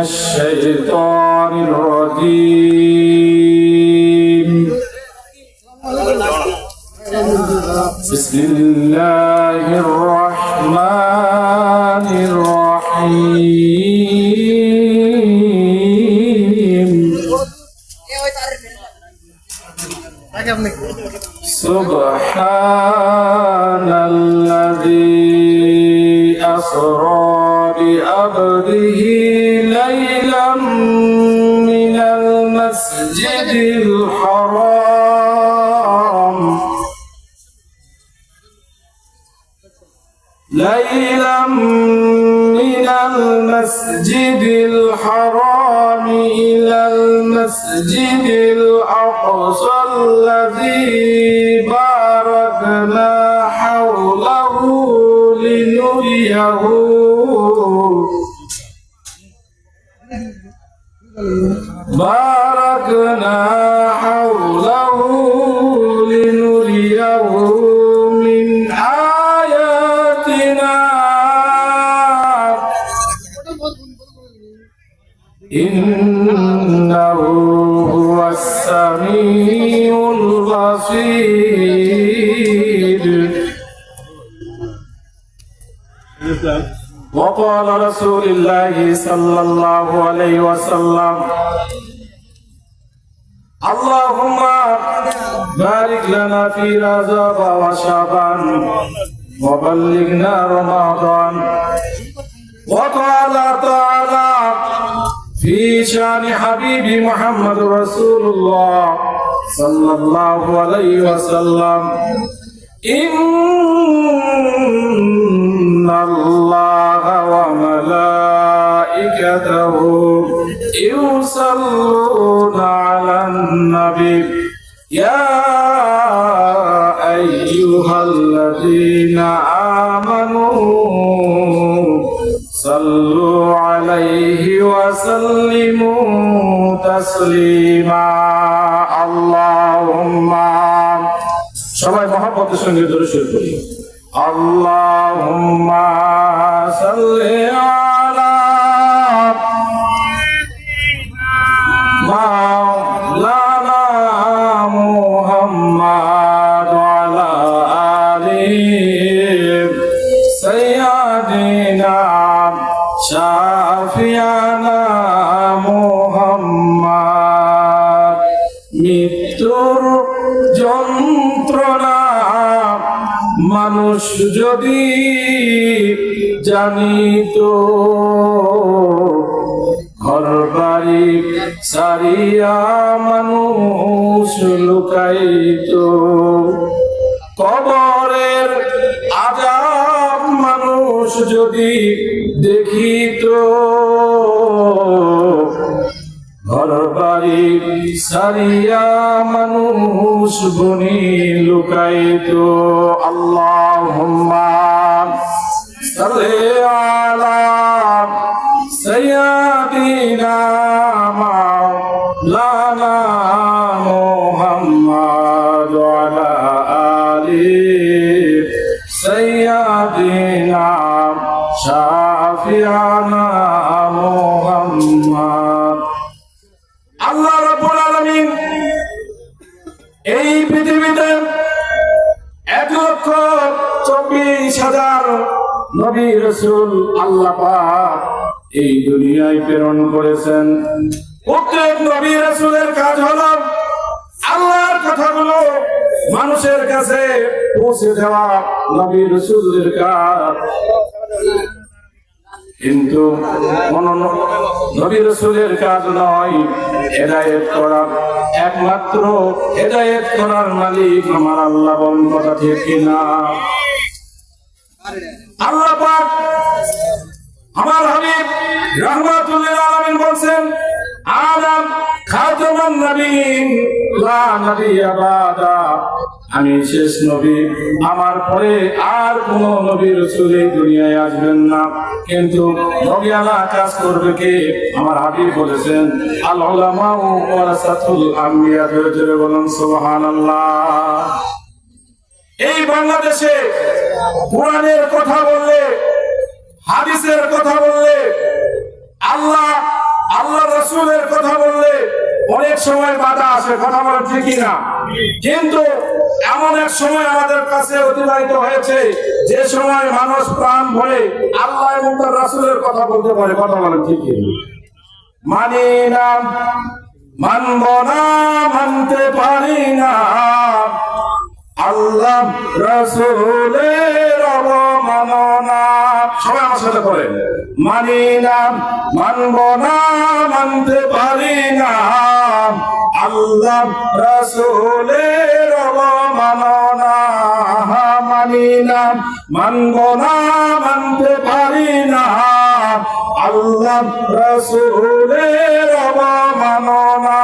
الشيطان الرجيم بسم الله الرحمن الرحيم سبحان الذي أسرى بعبده ليلا من المسجد الحرام إلى المسجد الأقصى الذي باركنا حوله لنريه من آياتنا إنه هو السميع البصير. وقال رسول الله صلى الله عليه وسلم اللهم بارك لنا في رجب وشعبان وبلغنا رمضان. وقال تعالى في شان حبيبي محمد رسول الله صلى الله عليه وسلم إن الله وملائكته يصلون على النبي يا أيها الذين آمنوا صلوا عليه وسلموا تسليما. اللهم সবাই মহব্বতের সঙ্গে দরুদ শরীফ পড়ি। আল্লাহুম্মা সাল্লি আলা মাওলানা মুহাম্মাদ ওয়া আলা আলি সাইয়্যিদিনা শাফিয়ানা মুহাম্মাদ। মৃত্যুর যন্ত্রণা মানুষ যদি জানিতো, ঘর বাড়ি সারিয়া মানুষ লুকাইতো, কবরের আযাব মানুষ যদি দেখিতো, ঘর বাড়ি সারিয়া মানুষ বনি লুকাইতো। আল্লাহুম্মা সাল্লি আলা সাইয়্যিদিনা মাওলানা মুহাম্মাদ ওয়া আলা আলি সাইয়্যিদিনা শাফিয়ানা মুহাম্মাদ। আল্লাহ রাব্বুল আলামিন এই পৃথিবীতে 1,24,000 নবী রাসূল আল্লাহ পাক এই দুনিয়ায় প্রেরণ করেছেন। প্রত্যেক নবী রাসূলের কাজ হলো আল্লাহর কথাগুলো মানুষের কাছে পৌঁছে দেওয়া নবী রাসূলের কাজ। কিন্তু কোন নবী রাসূলের কাজ নয় হেদায়েত করা, একমাত্র হেদায়েত করার মালিক আমার আল্লাহ। বলেন কথা ঠিক কিনা? আল্লাহ পাক আমার হাবিব রাহমাতুল লিল আলামিন বলেন আদম খাতামুন নবীন লা নবিয়্যা বাদা, আমি শেষ নবী, আমার পরে আর কোন নবী রাসূল এই দুনিয়ায় আসবেন না। কিন্তু নবিয়ানা কাজ করবে কে? আমার হাবিব বলেছেন আল উলামা ওয়ারাসাতুল আম্বিয়া। জোরে জোরে বলুন সুবহানাল্লাহ। এই বাংলাদেশে কোরআনের কথা বললে, হাদিসের কথা বললে, আল্লাহ রাসূলের কথা বললে অনেক সময় বাধা আসে, কথা বলা ঠিকই না। কিন্তু এমন এক সময় আমাদের কাছে অতিবাহিত হয়েছে যে সময় মানুষ প্রাণ ভরে আল্লাহ এবং তার রাসূলের কথা বলতে পারে, কথা বলা ঠিকই। মানি না, মানব না, মানতে পারি না আল্লাহ রাসূলের অবমাননা। সবাই আমার সাথে বলেন, মানি না, মানব না, মানতে পারি না আল্লাহ রাসূলের অবমাননা। মানি না, মানব না, মানতে পারি না আল্লাহ রাসূলের অবমাননা।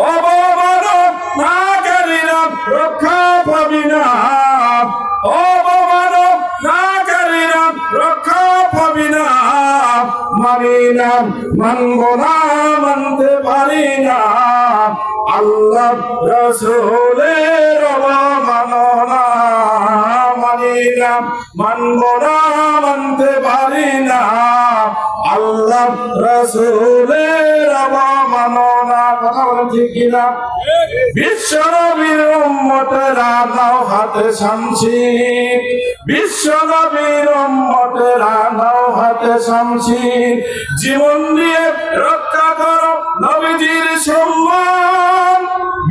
অবমাননাকারীরা রক্ষা পাবি না, অবমাননাকারীরা রক্ষা পাবি না। মানি না, মানব না, মানতে পারি না আল্লাহ রাসূলের অবমাননা। মানি না, মানব না, মানতে পারি না আল্লাহ রাসূলের অবমাননা। কথা বলেন ঠিক কিনা? বিশ্ব নবীর উম্মতেরা নাও হাতে শামশির, বিশ্ব নবীর উম্মতেরা নাও হাতে শামশির, জীবন দিয়ে রক্ষা করো নবীজির সম্মান।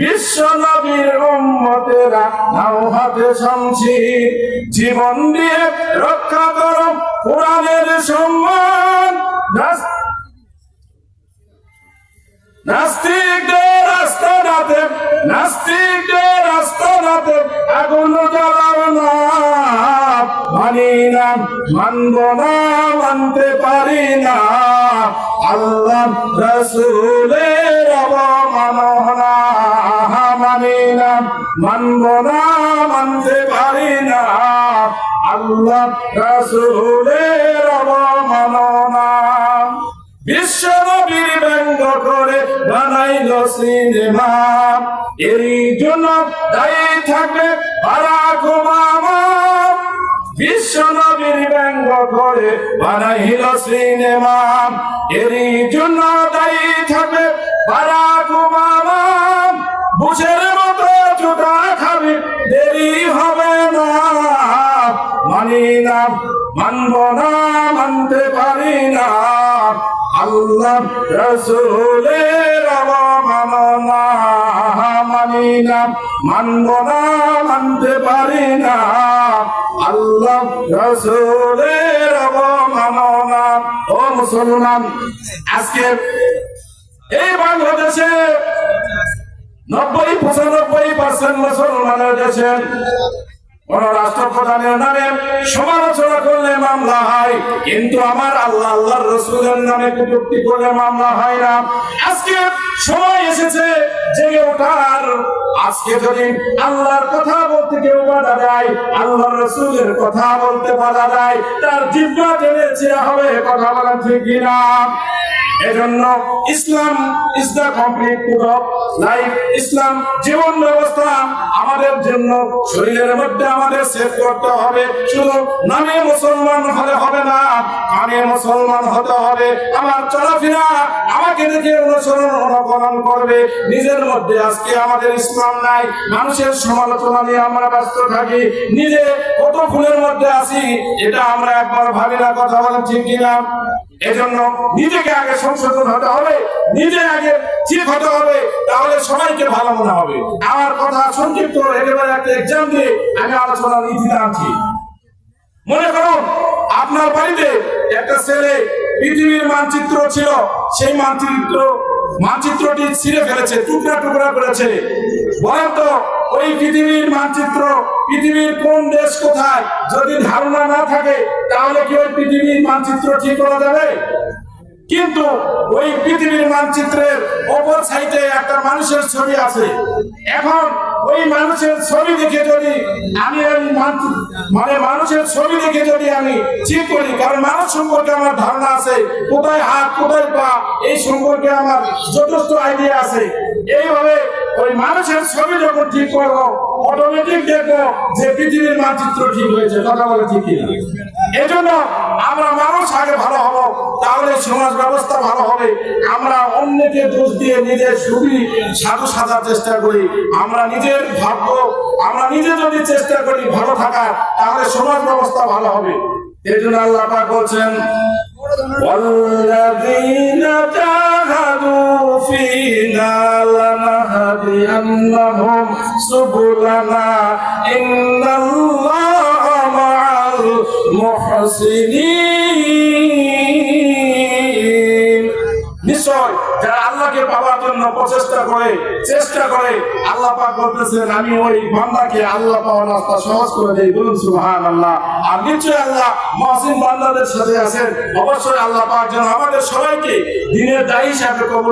বিশ্ব নবীর উম্মতেরা নাও হাতে শামশির, জীবন দিয়ে রক্ষা করো কোরআনের সম্মান। নাস্তিকদের রাস্তাঘাটে, নাস্তিকদের রাস্তাঘাটে আগুন জ্বালাও না। মানি না, মানব না, মানতে পারি না আল্লাহ রাসূলের অবমাননা। মানি না, মানব না, মানতে পারি না আল্লাহ রাসূলের অবমাননা। বিশ্ব নবীর ব্যঙ্গ করে বানাইল সিনেমা, এরই জন্য দায়ী থাকবে বারাক ওবামা। বিশ্ব নবীর ব্যঙ্গ করে বানাইল সিনেমা, এরই জন্য দায়ী থাকবে বারাক ওবামা। বুঝের মতো জুতা খাবি, দেরি হবে না। মানি না, মানব না, মানতে পারি না আল্লাহ রাসূলের অবমাননা। মানি না, মানব না, মানতে পারি না আল্লাহ রাসূলের অবমাননা। ও মুসলমান, আজকে এই বাংলাদেশে 90-95% মুসলমানের দেশে কোন রাষ্ট্রপ্রধানের নামে সমালোচনা করলে মামলা হয়, কিন্তু আমার আল্লাহ আল্লাহর রাসূলের নামে কটূক্তি করলে মামলা হয় না। আজকে সময় এসেছে জেগে ওঠার। আজকে যদি আল্লাহর কথা বলতে কেউ বাধা দেয়, আল্লাহর রাসূলের কথা বলতে বাধা দেয়, তার জিহ্বা টেনে ছিঁড়া হবে, কথা বলা ঠিক কিনা? এজন্য Islam is the complete code of life. ইসলাম জীবন ব্যবস্থা আমাদের জন্য শরীরের মধ্যে আমাদের সেট করতে হবে। শুধু নামে মুসলমান হলে হবে না, কানে মুসলমান হতে হবে। আমার চলাফেরা আমাকে দেখে অনুকরণ করবে। নিজের মধ্যে আজকে আমাদের ইসলাম নাই, মানুষের সমালোচনা নিয়ে আমরা ব্যস্ত থাকি, নিজে কত ফুলের মধ্যে আছি এটা আমরা একবার ভাবি না, কথা বলেন ঠিক কিনা? এজন্য নিজেকে আগে সংশোধন হতে হবে, নিজে আগে ঠিক হতে হবে, তাহলে সবাইকে ভালো মনে হবে। আমার কথা সংক্ষিপ্ত, একেবারে একটা এক্সাম দিয়ে আমি আলোচনার নীতিতে আনছি। মনে করুন আপনার বাড়িতে একটা ছেলে পৃথিবীর মানচিত্র ছিল, সেই মানচিত্রটি ছিঁড়ে ফেলেছে, টুকরা টুকরা করেছে। বলেন তো ওই পৃথিবীর মানচিত্র, পৃথিবীর কোন দেশ কোথায়, যদি ধারণা না থাকে তাহলে কি ওই পৃথিবীর মানচিত্র ঠিক করা যাবে? কিন্তু ওই পৃথিবীর মানচিত্রের অপর সাইডে একটা মানুষের ছবি আছে। এখন ওই মানুষের ছবি দেখে যদি আমি মানুষের ছবি দেখে যদি আমি ঠিক করি, কারণ মানুষ সম্পর্কে আমার ধারণা আছে, কোথায় হাত কোথায় পা এই সম্পর্কে আমার যথেষ্ট আইডিয়া আছে। এইভাবে ওই মানুষের ছবি যখন ঠিক করবো, অটোমেটিক দেখবো যে পৃথিবীর মানচিত্র ঠিক হয়েছে। কথা বলে ঠিক কিনা? এজন্য আমরা মানুষ আগে ভালো হব, তাহলে সমাজ ব্যবস্থা ভালো হবে। আমরা অন্যকে দোষ দিয়ে নিজের সুখী সাধু সাজার চেষ্টা করি। আমরা নিজের ভাগ্য, আমরা নিজে যদি চেষ্টা করি ভালো থাকার, তাহলে সমাজ ব্যবস্থা ভালো হবে। এই জন্য আল্লাহ পাক বলছেন, والذين جاهدوا فينا لنهدينهم سبلنا إن الله مع المحسنين। নিশ্চয় যারা আল্লাহকে পাওয়ার জন্য চেষ্টা করে আল্লাহ পাক বলতেছেন, আমি ওই বান্দাকে আল্লাহ পাওয়ার রাস্তা সহজ করে দেই। বলুন সুবহানাল্লাহ। আর নিশ্চয় আল্লাহ মুহসিন বান্দাদের সাথে আছেন। অবশ্যই আল্লাহ পাক যেন আমাদের সবাইকে দ্বীনের দায়ী হিসাবে কবুল